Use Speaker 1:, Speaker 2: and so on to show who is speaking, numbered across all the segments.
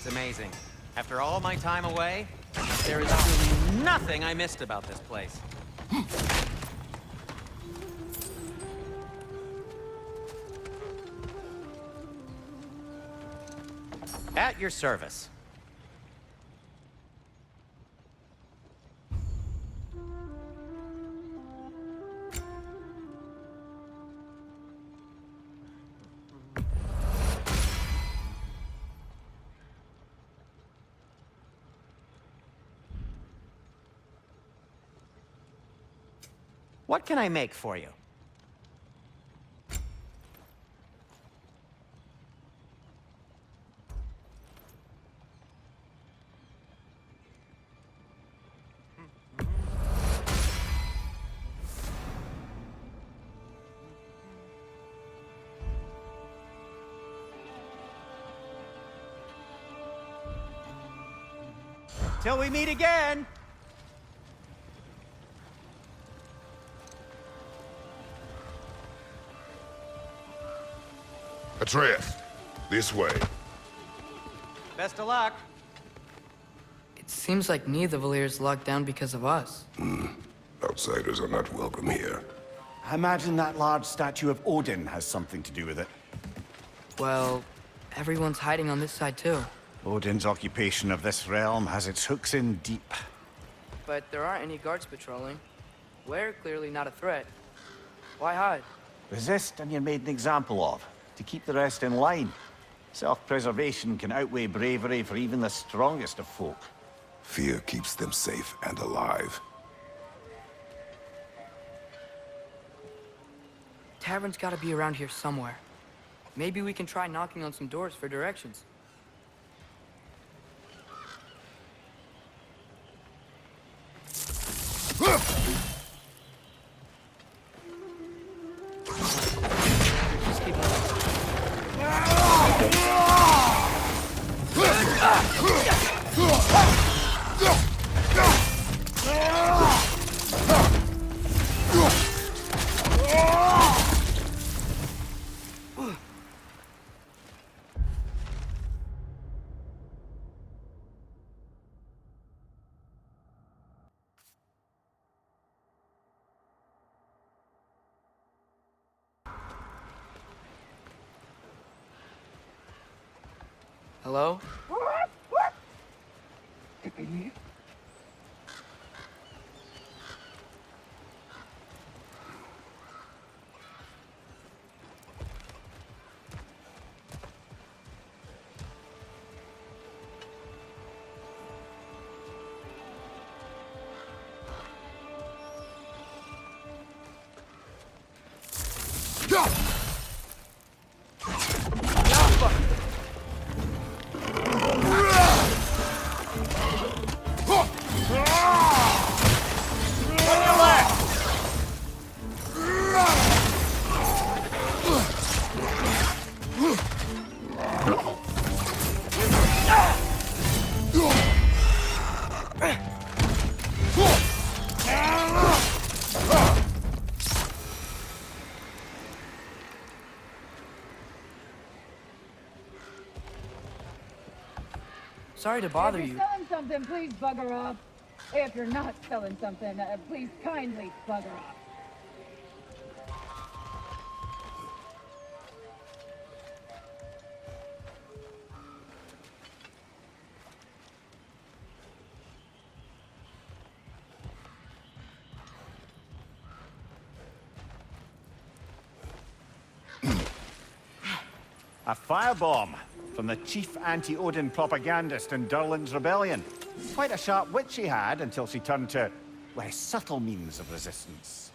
Speaker 1: It's amazing. After all my time away, there is truly nothing I missed about this place. At your service. What can I make for you? Till we meet again!
Speaker 2: Atreus, this way.
Speaker 1: Best of luck.
Speaker 3: It seems like neither Valyr's locked down because of us.
Speaker 2: Outsiders are not welcome here.
Speaker 4: I imagine that large statue of Odin has something to do with it.
Speaker 3: Well, everyone's hiding on this side too.
Speaker 4: Odin's occupation of this realm has its hooks in deep.
Speaker 3: But there aren't any guards patrolling. We're clearly not a threat. Why hide?
Speaker 4: Resist and you're made an example of, to keep the rest in line. Self-preservation can outweigh bravery for even the strongest of folk.
Speaker 2: Fear keeps them safe and alive.
Speaker 3: Tavern's gotta be around here somewhere. Maybe we can try knocking on some doors for directions. Just keep moving. Hello? Sorry to bother
Speaker 5: If
Speaker 3: you.
Speaker 5: you're selling something, please bugger off. If you're not selling something, please kindly bugger off.
Speaker 4: A firebomb from the chief anti-Odin propagandist in Durlin's rebellion. Quite a sharp wit she had until she turned to less subtle means of resistance.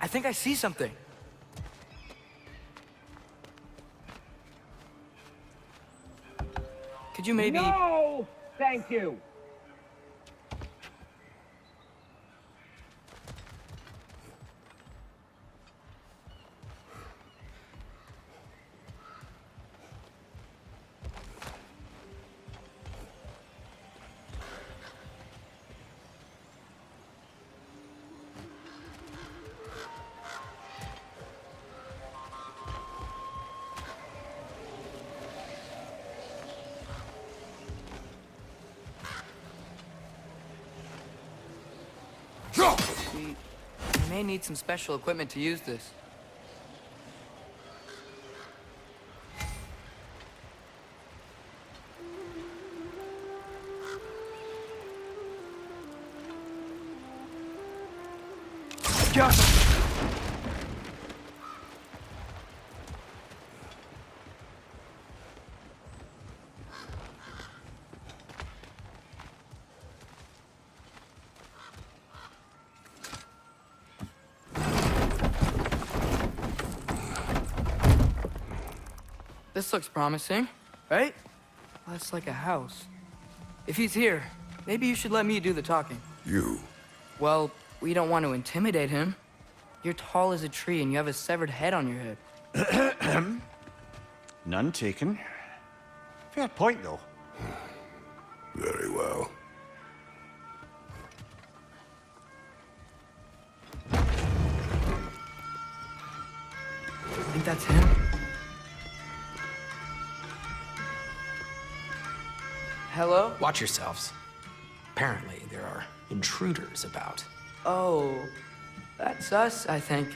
Speaker 3: I think I see something. Could you maybe...
Speaker 6: No! Thank you.
Speaker 3: We may need some special equipment to use this. This looks promising, right? Well, that's like a house. If he's here, maybe you should let me do the talking.
Speaker 2: You.
Speaker 3: Well, we don't want to intimidate him. You're tall as a tree and you have a severed head on your head.
Speaker 4: None taken. Fair point, though.
Speaker 2: Very well.
Speaker 3: I think that's him. Hello?
Speaker 1: Watch yourselves. Apparently, there are intruders about.
Speaker 3: Oh, that's us, I think.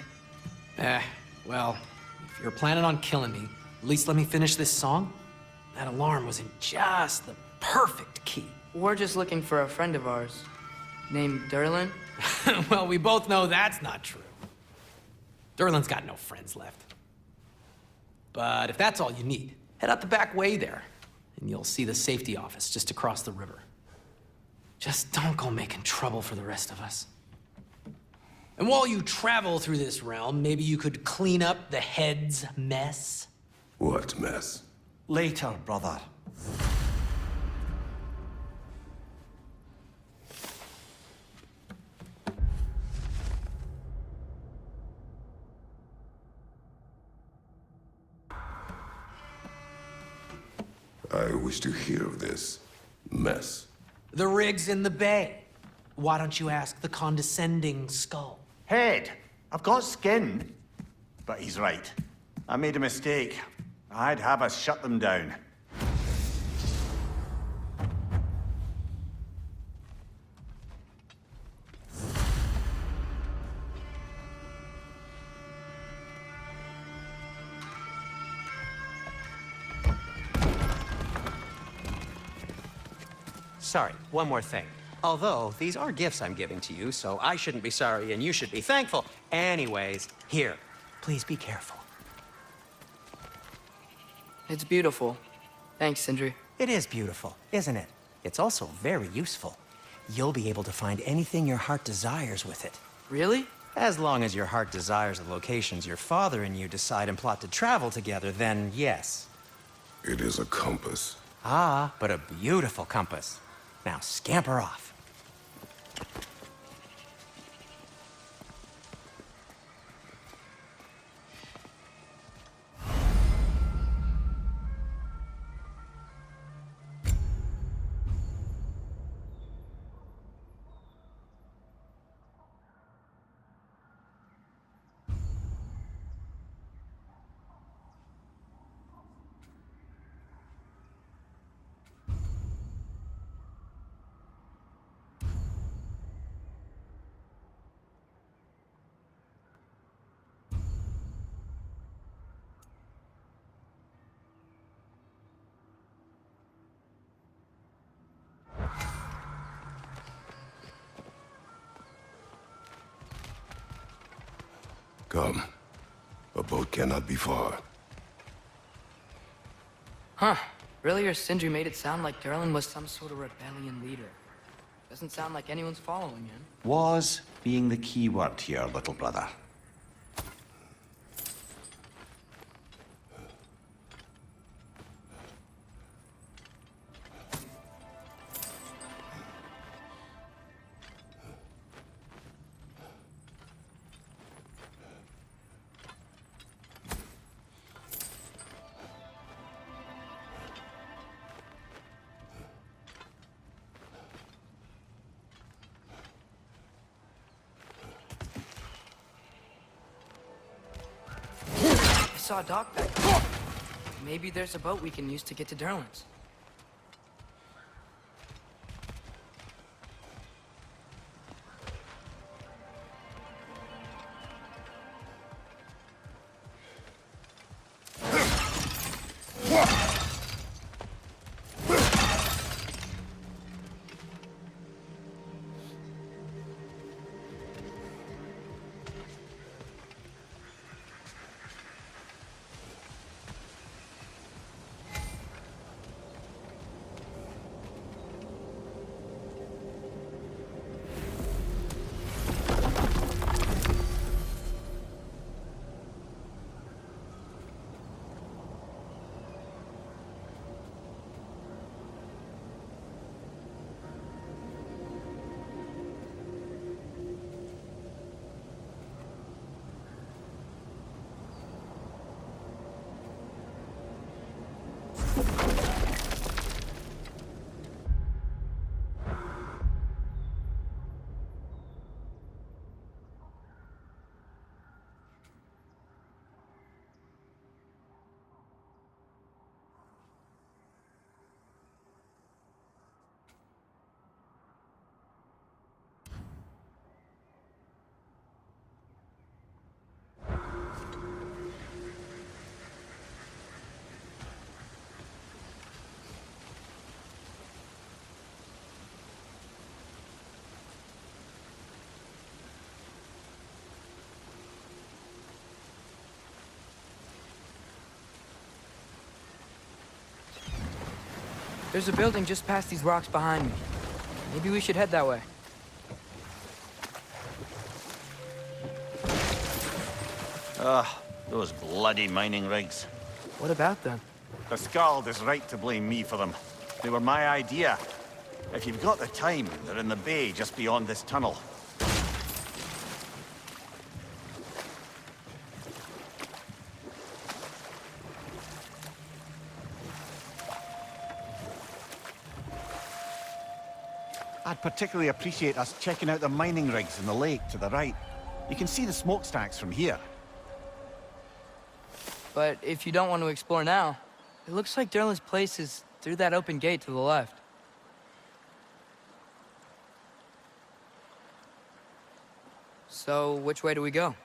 Speaker 1: Well, if you're planning on killing me, at least let me finish this song. That alarm was in just the perfect key.
Speaker 3: We're just looking for a friend of ours named Durlin.
Speaker 1: Well, we both know that's not true. Durlin's got no friends left. But if that's all you need, head out the back way there, and you'll see the safety office just across the river. Just don't go making trouble for the rest of us. And while you travel through this realm, maybe you could clean up the head's mess?
Speaker 2: What mess?
Speaker 4: Later, brother.
Speaker 2: I wish to hear of this mess.
Speaker 1: The rig's in the bay. Why don't you ask the condescending skull?
Speaker 4: Head. I've got skin. But he's right. I made a mistake. I'd have us shut them down.
Speaker 1: Sorry, one more thing. Although, these are gifts I'm giving to you, so I shouldn't be sorry and you should be thankful. Anyways, here, please be careful.
Speaker 3: It's beautiful. Thanks, Sindri.
Speaker 7: It is beautiful, isn't it? It's also very useful. You'll be able to find anything your heart desires with it.
Speaker 3: Really?
Speaker 7: As long as your heart desires the locations your father and you decide and plot to travel together, then yes.
Speaker 2: It is a compass.
Speaker 7: Ah, but a beautiful compass. Now scamper off.
Speaker 2: Come. A boat cannot be far.
Speaker 3: Huh. Earlier, Sindri made it sound like Durlin was some sort of rebellion leader. Doesn't sound like anyone's following him.
Speaker 4: Was being the key word here, little brother.
Speaker 3: I saw a dock back there. Maybe there's a boat we can use to get to Durlin's. There's a building just past these rocks behind me. Maybe we should head that way.
Speaker 4: Those bloody mining rigs.
Speaker 3: What about them?
Speaker 4: The Skald is right to blame me for them. They were my idea. If you've got the time, they're in the bay just beyond this tunnel. I'd particularly appreciate us checking out the mining rigs in the lake to the right. You can see the smokestacks from here.
Speaker 3: But if you don't want to explore now, it looks like Durlin's place is through that open gate to the left. So, which way do we go?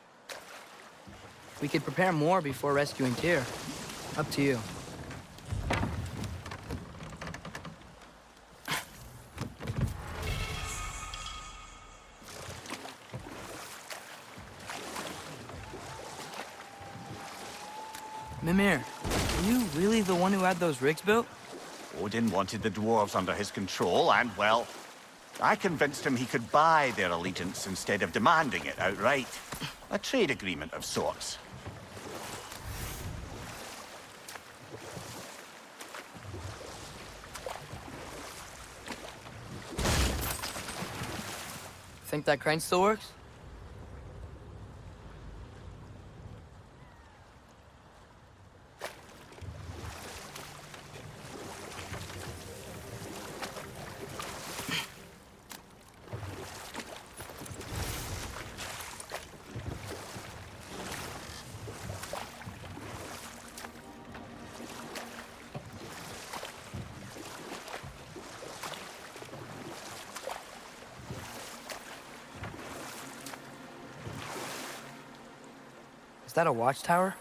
Speaker 3: We could prepare more before rescuing Tyr. Up to you. Mimir, are you really the one who had those rigs built?
Speaker 4: Odin wanted the dwarves under his control, and, well, I convinced him he could buy their allegiance instead of demanding it outright. A trade agreement of sorts.
Speaker 3: Think that crane still works? Is that a watchtower?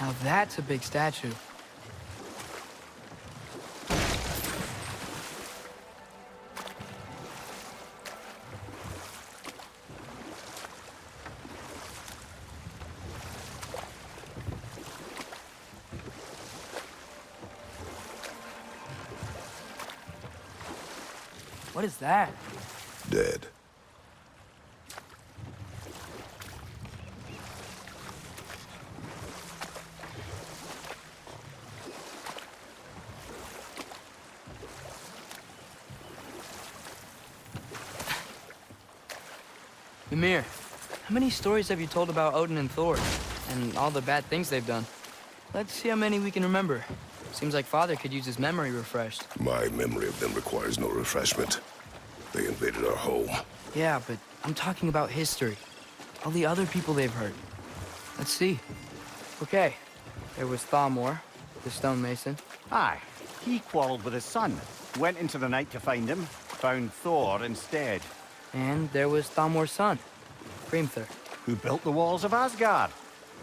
Speaker 3: Now that's a big statue. What is that?
Speaker 2: Dead.
Speaker 3: Mimir, how many stories have you told about Odin and Thor? And all the bad things they've done? Let's see how many we can remember. Seems like Father could use his memory refreshed.
Speaker 2: My memory of them requires no refreshment. They invaded our home.
Speaker 3: Yeah, but I'm talking about history. All the other people they've hurt. Let's see. Okay, there was Thamor, the stonemason.
Speaker 4: Aye, he quarreled with his son. Went into the night to find him. Found Thor instead.
Speaker 3: And there was Thamor's son, Hrimthur.
Speaker 4: Who built the walls of Asgard.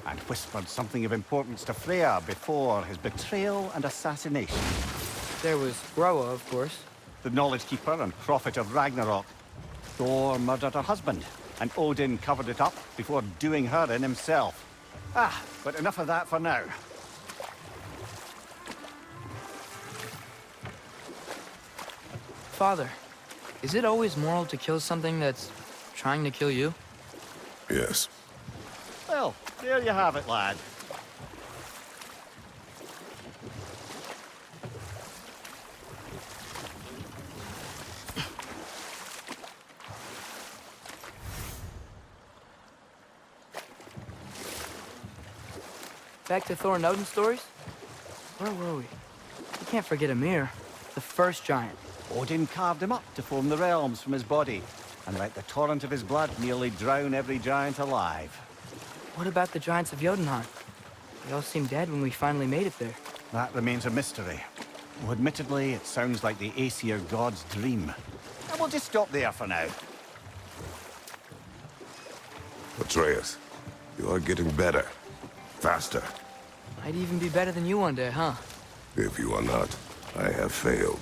Speaker 4: And whispered something of importance to Freya before his betrayal and assassination.
Speaker 3: There was Groa, of course.
Speaker 4: The knowledge keeper and prophet of Ragnarok. Thor murdered her husband, and Odin covered it up before doing her in himself. Ah, but enough of that for now.
Speaker 3: Father, is it always moral to kill something that's trying to kill you?
Speaker 2: Yes.
Speaker 4: Well, there you have it, lad.
Speaker 3: Back to Thor and Odin stories? Where were we? You can't forget Mimir, the first giant.
Speaker 4: Odin carved him up to form the realms from his body, and let the torrent of his blood nearly drown every giant alive.
Speaker 3: What about the giants of Jotunheim? They all seemed dead when we finally made it there.
Speaker 4: That remains a mystery. Though admittedly, it sounds like the Aesir god's dream. And we'll just stop there for now.
Speaker 2: Atreus, you are getting better. Faster.
Speaker 3: Might even be better than you one day, huh?
Speaker 2: If you are not, I have failed.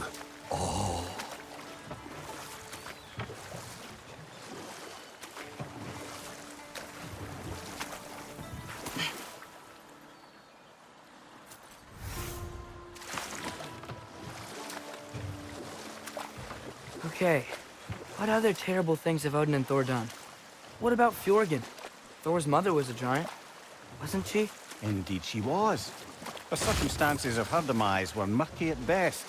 Speaker 3: Okay, what other terrible things have Odin and Thor done? What about Fjorgyn? Thor's mother was a giant, wasn't she?
Speaker 4: Indeed she was. The circumstances of her demise were murky at best.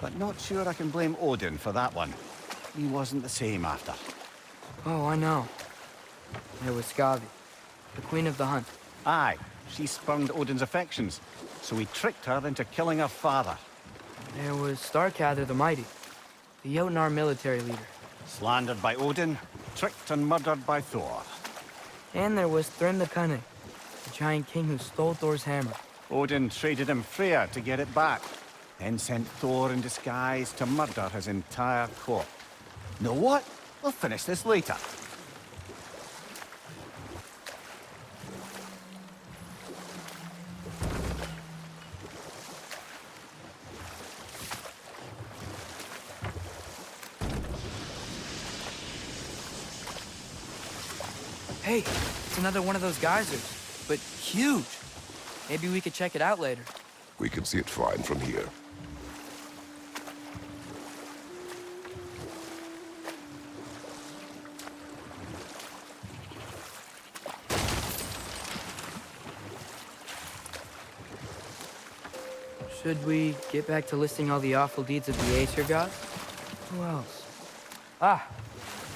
Speaker 4: But not sure I can blame Odin for that one. He wasn't the same after.
Speaker 3: Oh, I know. There was Skavi, the queen of the hunt.
Speaker 4: Aye, she spurned Odin's affections, so he tricked her into killing her father.
Speaker 3: There was Starkather the Mighty, the Jotnar military leader.
Speaker 4: Slandered by Odin, tricked and murdered by Thor.
Speaker 3: And there was Thrym the Cunning, the giant king who stole Thor's hammer.
Speaker 4: Odin traded him Freya to get it back, then sent Thor in disguise to murder his entire court. Know what? We'll finish this later.
Speaker 3: Hey, it's another one of those geysers, but huge. Maybe we could check it out later.
Speaker 2: We can see it fine from here.
Speaker 3: Should we get back to listing all the awful deeds of the Aesir gods? Who else? Ah,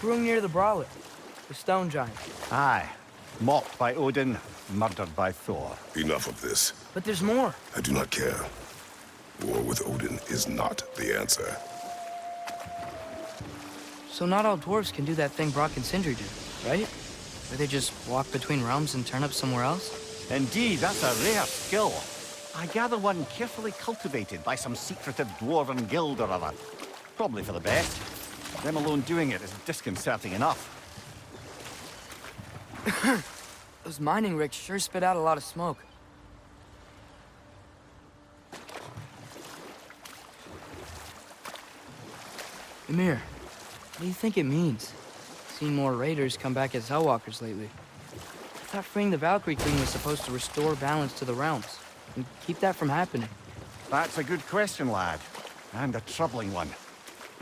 Speaker 3: brewing near the Brawler, the stone giant.
Speaker 4: Aye. Mocked by Odin, murdered by Thor.
Speaker 2: Enough of this.
Speaker 3: But there's more.
Speaker 2: I do not care. War with Odin is not the answer.
Speaker 3: So not all dwarves can do that thing Brock and Sindri do, right? Where they just walk between realms and turn up somewhere else?
Speaker 4: Indeed, that's a rare skill. I gather one carefully cultivated by some secretive dwarven guild or other. Probably for the best. Them alone doing it is disconcerting enough.
Speaker 3: Those mining rigs sure spit out a lot of smoke. Mimir, what do you think it means? Seen more raiders come back as Hellwalkers lately. I thought freeing the Valkyrie Queen was supposed to restore balance to the realms and keep that from happening.
Speaker 4: That's a good question, lad. And a troubling one.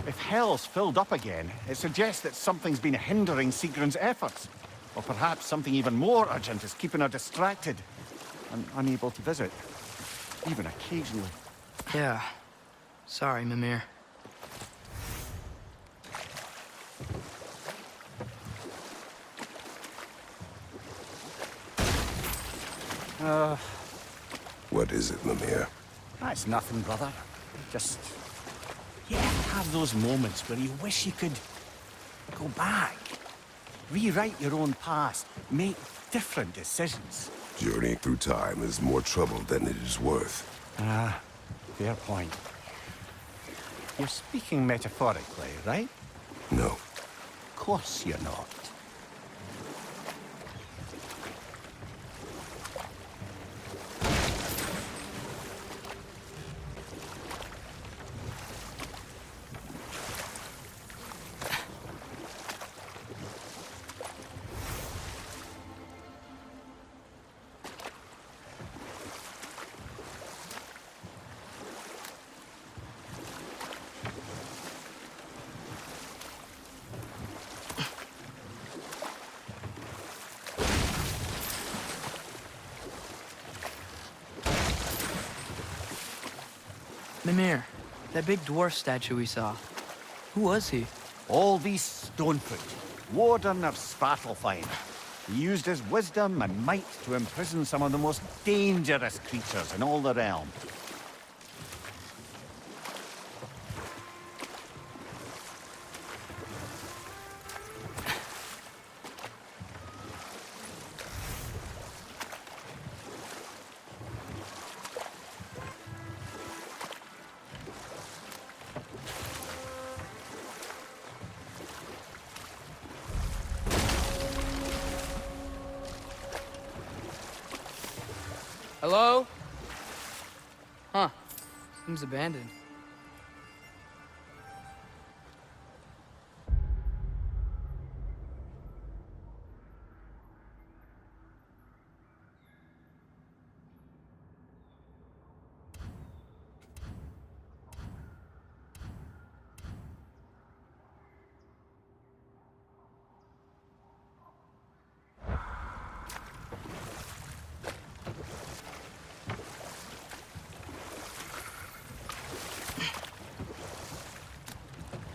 Speaker 4: If Hell's filled up again, it suggests that something's been hindering Sigrun's efforts. Or perhaps something even more urgent is keeping her distracted and unable to visit. Even occasionally.
Speaker 3: Yeah. Sorry, Mimir.
Speaker 2: What is it, Mimir?
Speaker 4: That's nothing, brother. Just... you have those moments where you wish you could go back. Rewrite your own past. Make different decisions.
Speaker 2: Journeying through time is more trouble than it is worth.
Speaker 4: Ah, fair point. You're speaking metaphorically, right?
Speaker 2: No.
Speaker 4: Of course you're not.
Speaker 3: Mimir, that big dwarf statue we saw. Who was he?
Speaker 4: All these Stonefoot, warden of Svartalfheim. He used his wisdom and might to imprison some of the most dangerous creatures in all the realm.
Speaker 3: Hello? Huh. Seems abandoned.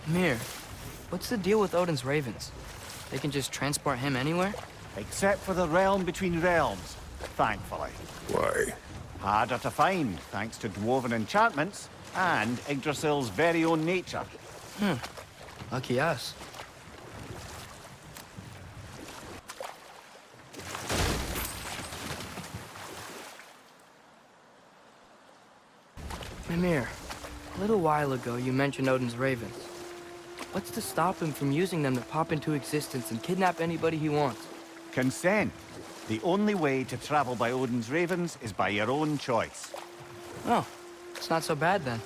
Speaker 3: Mimir, what's the deal with Odin's ravens? They can just transport him anywhere?
Speaker 4: Except for the realm between realms, thankfully.
Speaker 2: Why?
Speaker 4: Harder to find, thanks to dwarven enchantments, and Yggdrasil's very own nature.
Speaker 3: Lucky us. Mimir, a little while ago you mentioned Odin's ravens. What's to stop him from using them to pop into existence and kidnap anybody he wants?
Speaker 4: Consent. The only way to travel by Odin's ravens is by your own choice.
Speaker 3: Oh, it's not so bad then.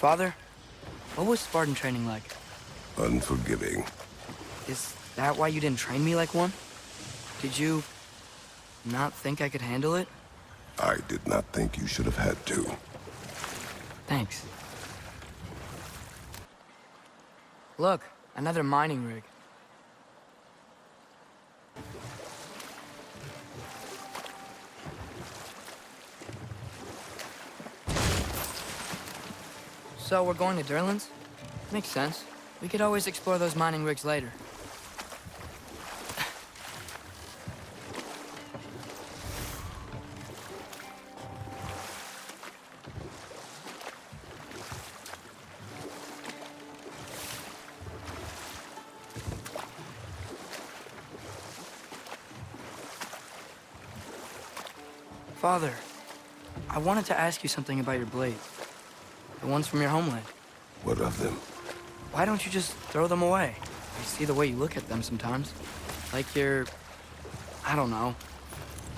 Speaker 3: Father, what was Spartan training like?
Speaker 2: Unforgiving.
Speaker 3: Is that why you didn't train me like one? Did you not think I could handle it?
Speaker 2: I did not think you should have had to.
Speaker 3: Thanks. Look, another mining rig. So we're going to Durlan's? Makes sense. We could always explore those mining rigs later. Father, I wanted to ask you something about your blades. The ones from your homeland.
Speaker 2: What of them?
Speaker 3: Why don't you just throw them away? I see the way you look at them sometimes. Like you're... I don't know.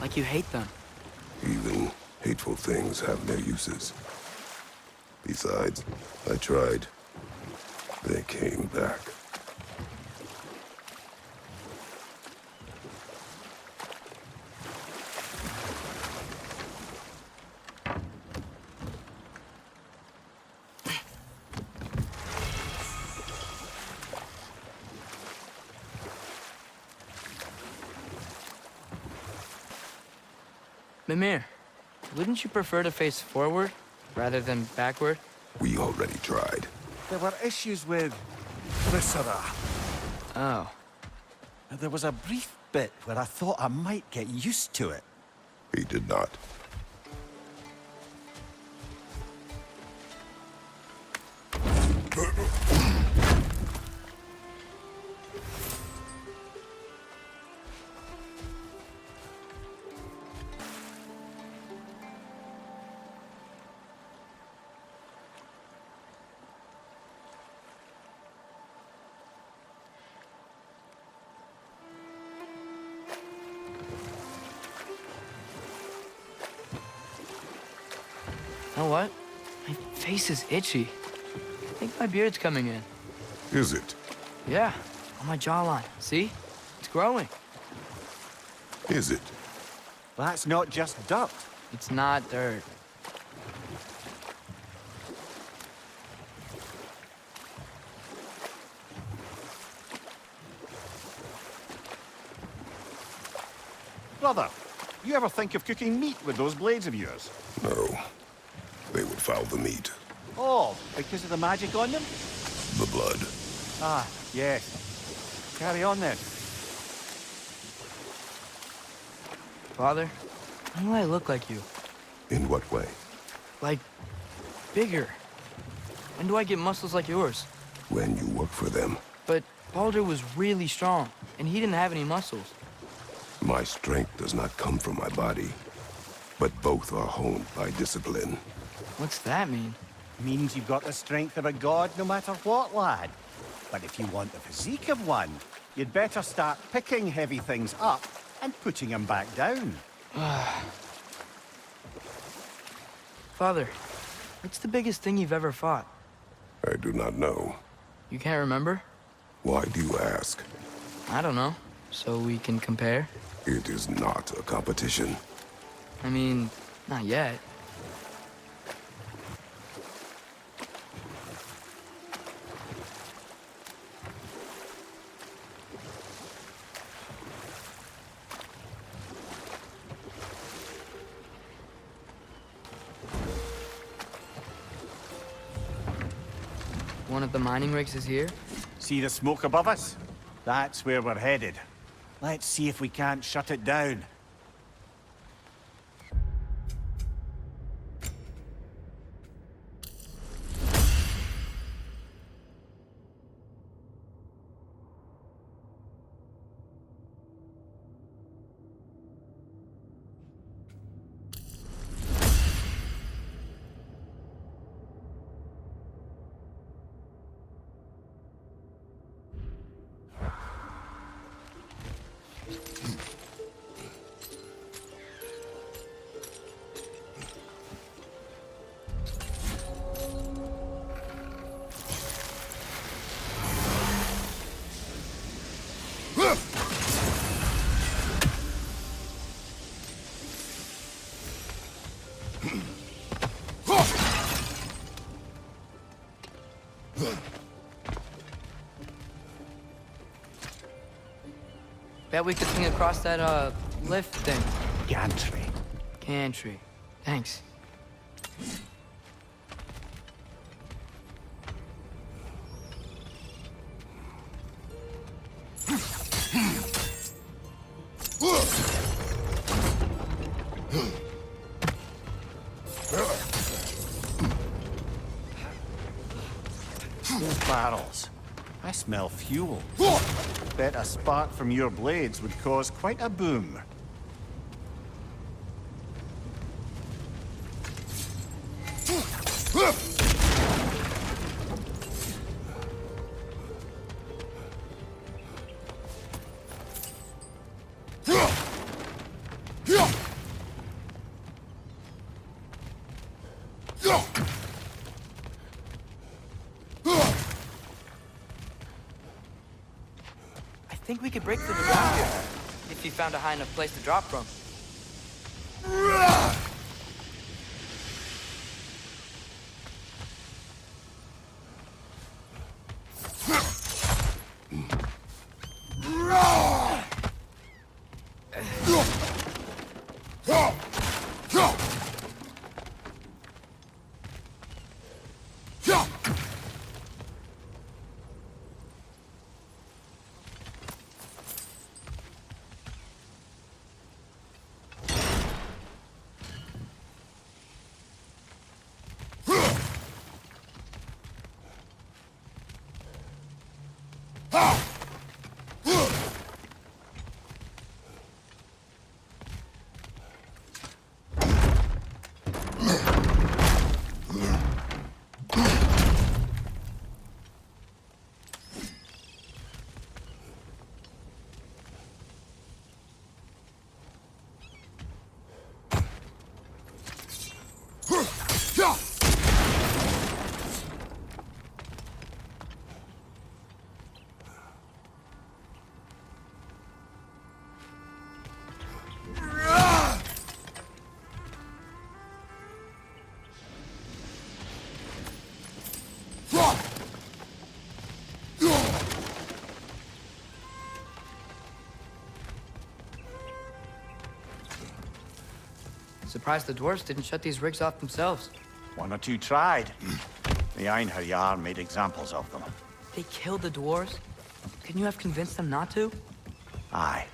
Speaker 3: Like you hate them.
Speaker 2: Even hateful things have their uses. Besides, I tried. They came back.
Speaker 3: Mimir, wouldn't you prefer to face forward rather than backward?
Speaker 2: We already tried.
Speaker 4: There were issues with Viscera.
Speaker 3: Oh.
Speaker 4: There was a brief bit where I thought I might get used to it.
Speaker 2: He did not.
Speaker 3: You know what? My face is itchy. I think my beard's coming in.
Speaker 2: Is it?
Speaker 3: Yeah, on my jawline. See? It's growing.
Speaker 2: Is it?
Speaker 4: That's not just dirt.
Speaker 3: It's not dirt.
Speaker 4: Brother, you ever think of cooking meat with those blades of yours?
Speaker 2: No. They would foul the meat.
Speaker 4: Oh, because of the magic on them?
Speaker 2: The blood.
Speaker 4: Ah, yes. Carry on then.
Speaker 3: Father, when do I look like you?
Speaker 2: In what way?
Speaker 3: Like, bigger. When do I get muscles like yours?
Speaker 2: When you work for them.
Speaker 3: But Baldur was really strong, and he didn't have any muscles.
Speaker 2: My strength does not come from my body, but both are honed by discipline.
Speaker 3: What's that mean?
Speaker 4: Means you've got the strength of a god no matter what, lad. But if you want the physique of one, you'd better start picking heavy things up and putting them back down.
Speaker 3: Father, what's the biggest thing you've ever fought?
Speaker 2: I do not know.
Speaker 3: You can't remember?
Speaker 2: Why do you ask?
Speaker 3: I don't know. So we can compare?
Speaker 2: It is not a competition.
Speaker 3: I mean, not yet. One of the mining rigs is here?
Speaker 4: See the smoke above us? That's where we're headed. Let's see if we can't shut it down.
Speaker 3: Bet we could swing across that, lift thing.
Speaker 4: Gantry.
Speaker 3: Gantry. Thanks.
Speaker 4: Those barrels. I smell fuel. Bet a spark from your blades would cause quite a boom.
Speaker 3: I think we could break through the ground here, if you found a high enough place to drop from. Surprised the dwarves didn't shut these rigs off themselves.
Speaker 4: One or two tried. The Einherjar made examples of them.
Speaker 3: They killed the dwarves? Couldn't you have convinced them not to?
Speaker 4: Aye.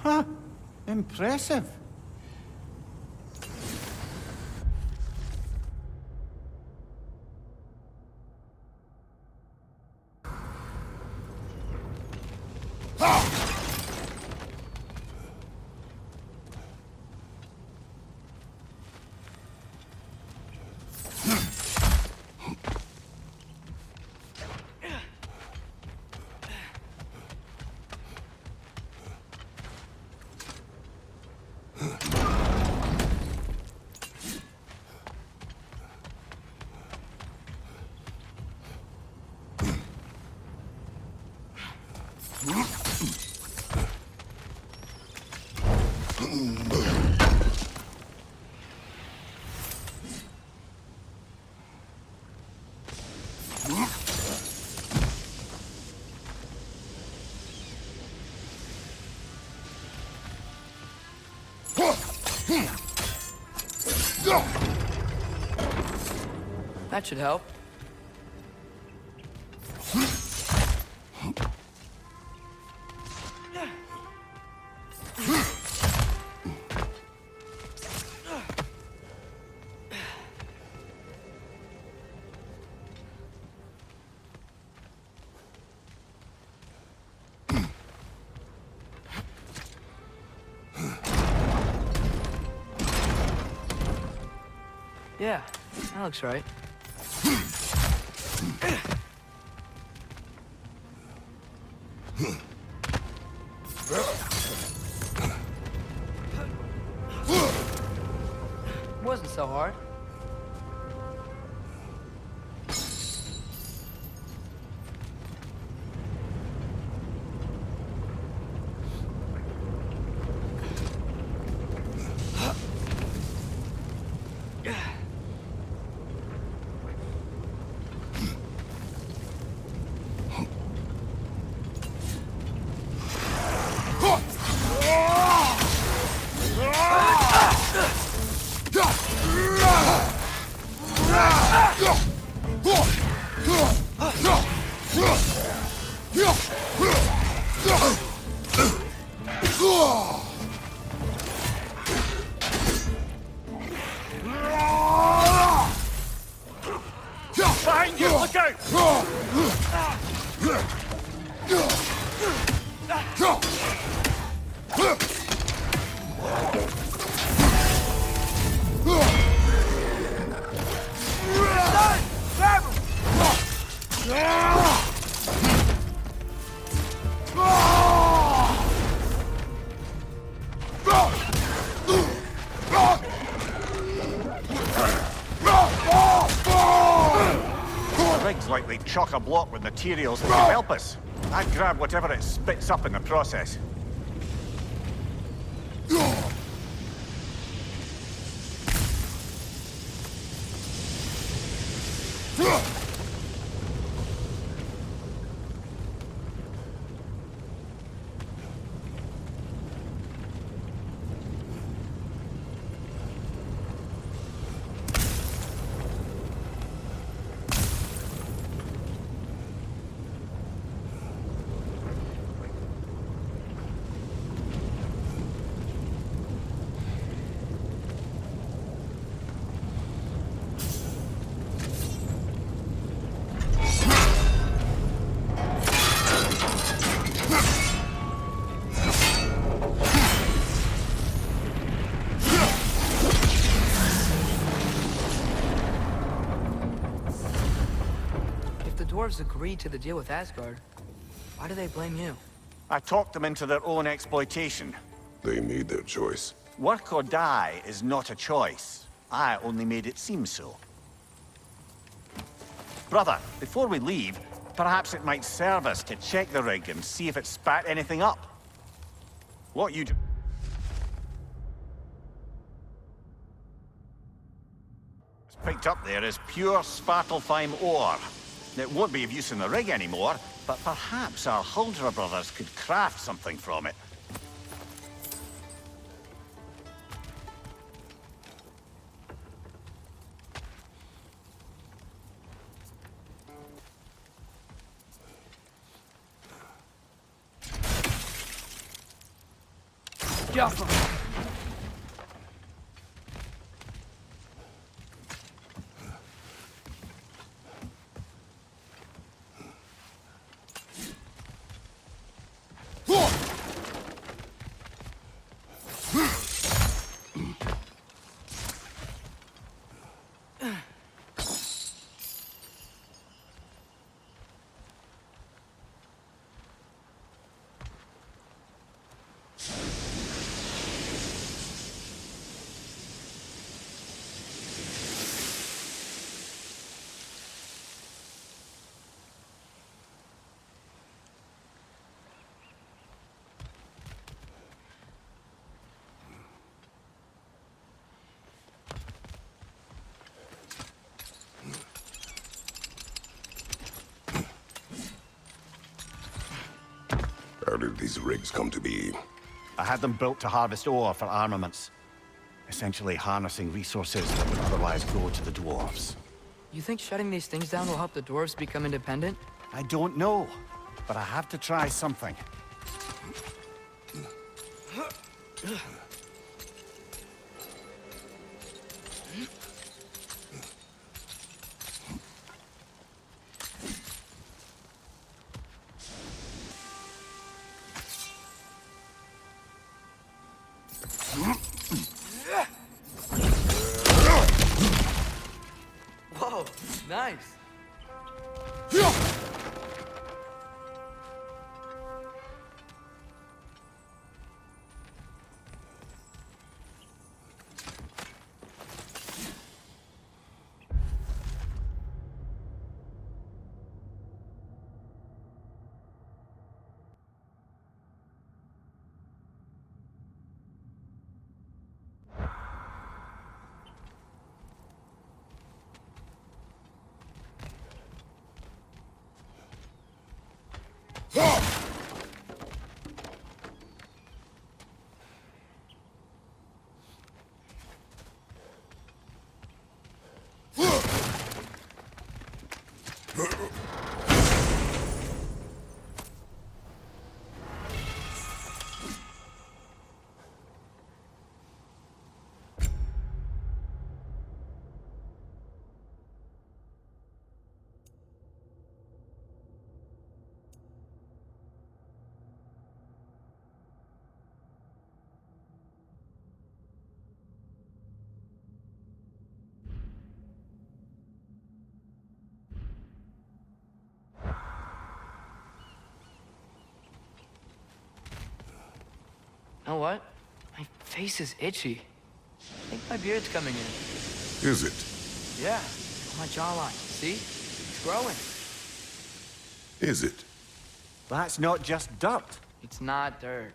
Speaker 4: Huh. Impressive.
Speaker 3: That should help. Yeah, that looks right. Wasn't so hard.
Speaker 4: Behind you! Look out! Rig's like they chock-a-block with materials that can help us. I'd grab whatever it spits up in the process.
Speaker 3: Dwarves agreed to the deal with Asgard. Why do they blame you?
Speaker 4: I talked them into their own exploitation.
Speaker 2: They made their choice.
Speaker 4: Work or die is not a choice. I only made it seem so. Brother, before we leave, perhaps it might serve us to check the rig and see if it spat anything up. What you do... What's picked up there is pure Svartalfheim ore. It won't be of use in the rig anymore, but perhaps our Huldra brothers could craft something from it.
Speaker 3: Jaffa!
Speaker 2: How did these rigs come to be?
Speaker 4: I had them built to harvest ore for armaments. Essentially harnessing resources that would otherwise go to the dwarves.
Speaker 3: You think shutting these things down will help the dwarves become independent?
Speaker 4: I don't know, but I have to try something.
Speaker 3: nice. You know what? My face is itchy. I think my beard's coming in.
Speaker 2: Is it?
Speaker 3: Yeah, on my jawline. See? It's growing.
Speaker 2: Is it?
Speaker 4: That's not just dirt.
Speaker 3: It's not dirt.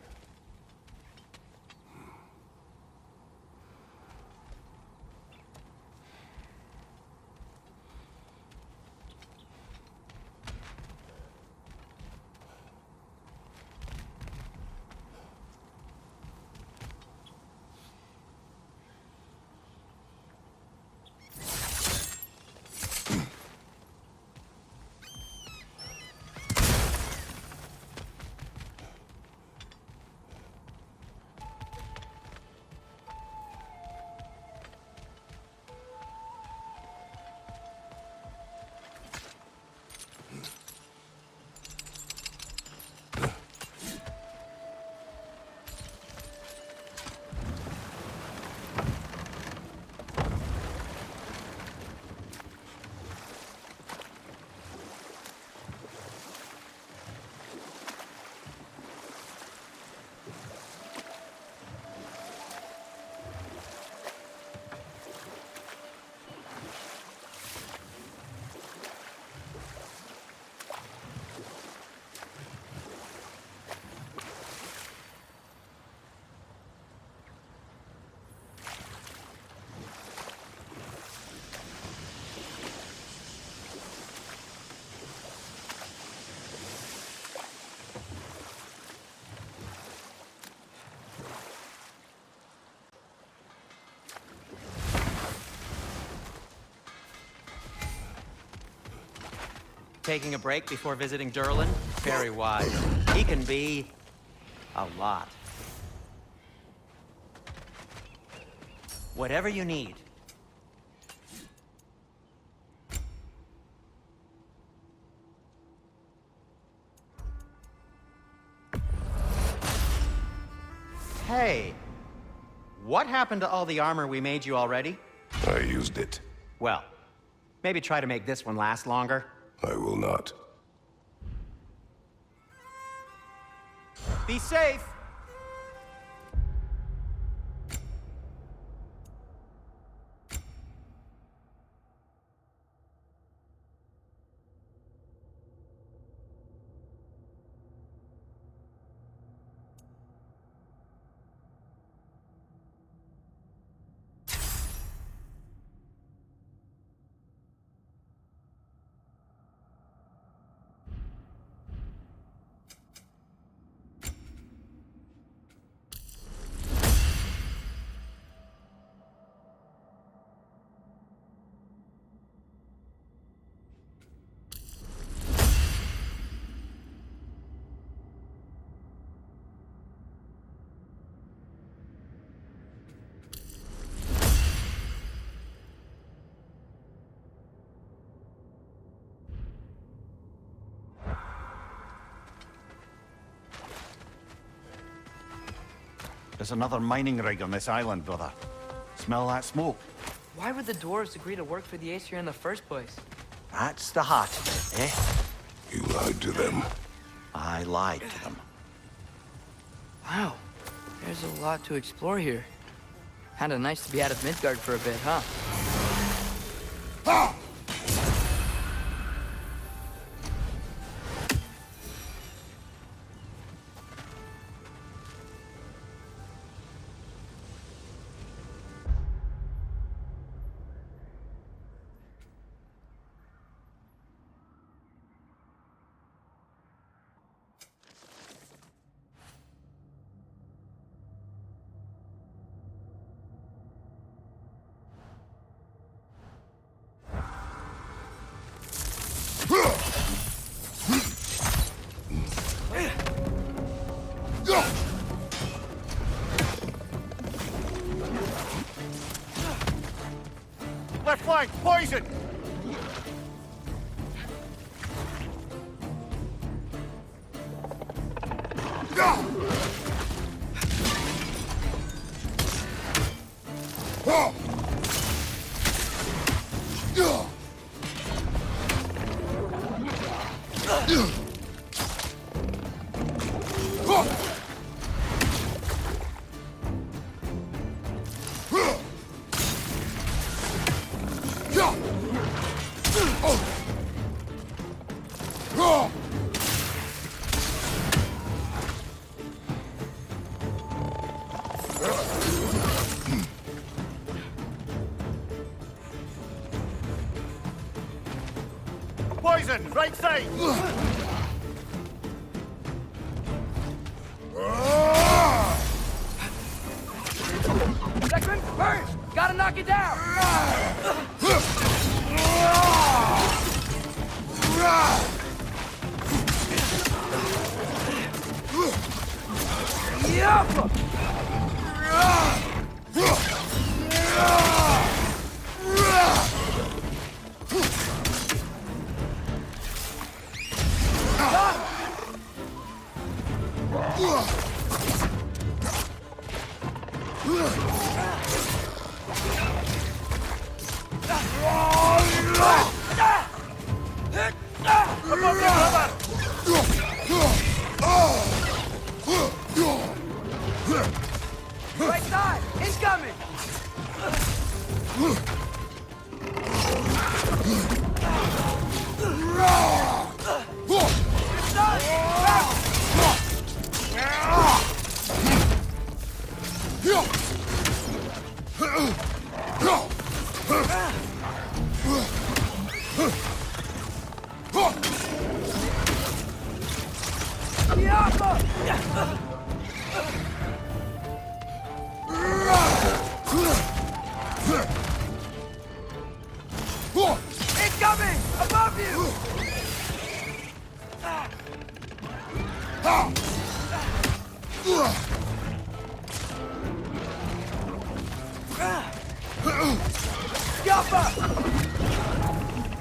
Speaker 7: Taking a break before visiting Durlin? Very wise. He can be a lot. Whatever you need. Hey, what happened to all the armor we made you already?
Speaker 2: I used it.
Speaker 7: Well, maybe try to make this one last longer.
Speaker 2: I will not.
Speaker 7: Be safe!
Speaker 4: There's another mining rig on this island, brother. Smell that smoke?
Speaker 3: Why would the dwarves agree to work for the Aesir in the first place?
Speaker 4: That's the heart of it, eh?
Speaker 2: You lied to them.
Speaker 4: I lied to them.
Speaker 3: Wow, there's a lot to explore here. Kinda nice to be out of Midgard for a bit, huh?
Speaker 4: Left flank, poison! Poison, right side!
Speaker 3: Second, first! Gotta knock it down! Yup! Right side! Incoming! Incoming! Above you!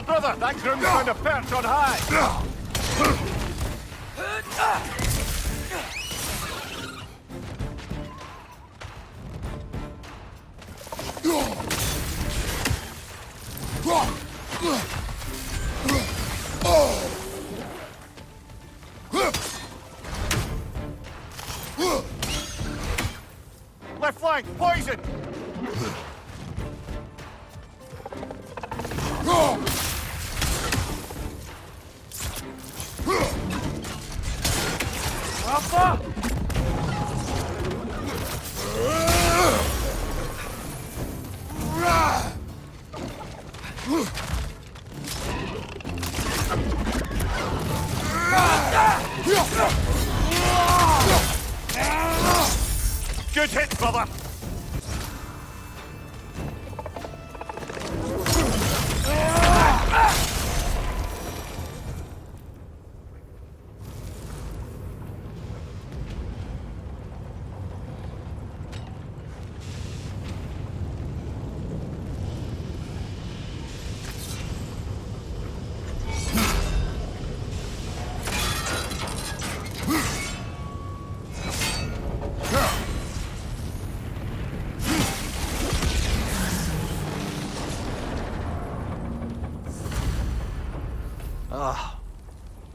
Speaker 4: Brother, that groom's found a perch on high! Left flank, poison! Alpha! Good hit, brother!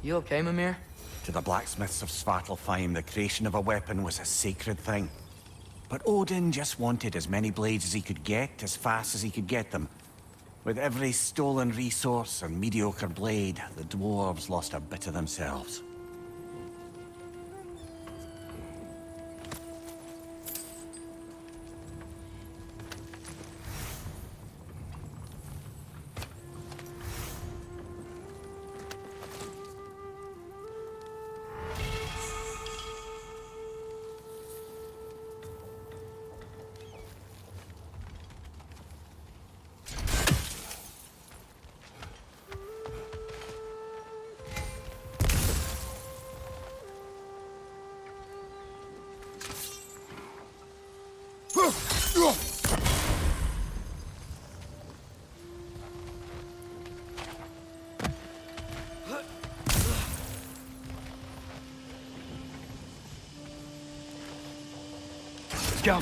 Speaker 3: You okay, Mimir?
Speaker 4: To the blacksmiths of Svartalfheim, the creation of a weapon was a sacred thing. But Odin just wanted as many blades as he could get, as fast as he could get them. With every stolen resource and mediocre blade, the dwarves lost a bit of themselves.
Speaker 3: Go.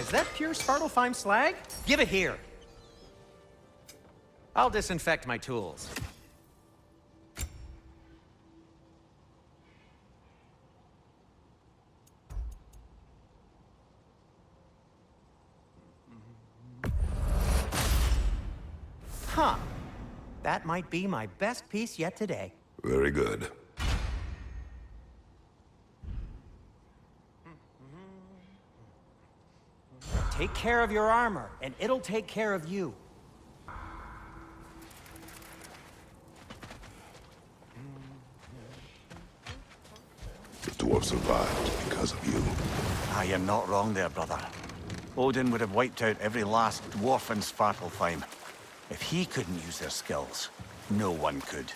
Speaker 7: Is that pure Svartalfheim slag? Give it here. I'll disinfect my tools. Huh. That might be my best piece yet today.
Speaker 2: Very good.
Speaker 7: Take care of your armor, and it'll take care of you.
Speaker 2: The dwarf survived because of you.
Speaker 4: Ah, you're not wrong there, brother. Odin would have wiped out every last dwarf in Svartalfheim. If he couldn't use their skills, no one could.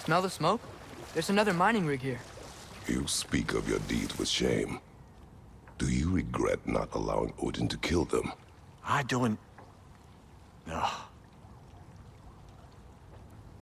Speaker 3: Smell the smoke? There's another mining rig here.
Speaker 2: You speak of your deeds with shame. Do you regret not allowing Odin to kill them?
Speaker 4: I don't... Ugh.